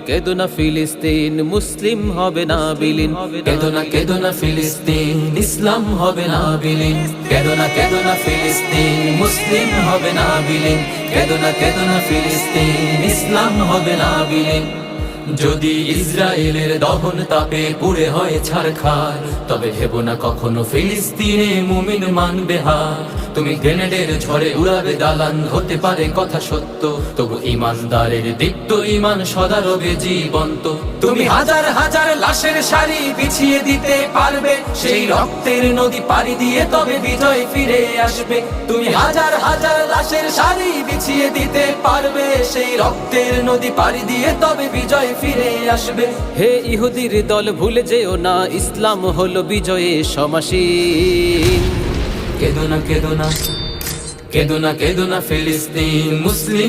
কেঁদো না ফিলিস্তিন, মুসলিম হবে না বিলীন। কেঁদো না ফিলিস্তিন, ইসলাম হবে না বিলীন। কেঁদো না ফিলিস্তিন, মুসলিম হবে না বিলীন। কেঁদো না ফিলিস্তিন, ইসলাম হবে না বিলীন। যদি ইসরায়েলের দহন তাপে পুড়ে হয় ছারখার, তবে ভেবো না কখনো ফিলিস্তিনে মুমিন মানবে হার। তুমি গ্রেনেডের ঝড়ে উড়াবে দালান, হতে পারে কথা সত্য, তবু ইমানদারের দীপ্ত ইমান সদা রবে জীবন্ত। তুমি হাজার হাজার লাশের সারি বিছিয়ে দিতে পারবে, সেই রক্তের নদী পাড়ি দিয়ে তবে বিজয় ফিরে আসবে। তুমি হাজার হাজার লাশের সারি বিছিয়ে দিতে পারবে, সেই রক্তের নদী পাড়ি দিয়ে তবে বিজয় ফিরে আসবে। হে ইহুদির দল, ভুলে যেও না ইসলাম হলো বিজয়ে সমাসীন। কেঁদো না ফিলিস্তিন, মুসলিম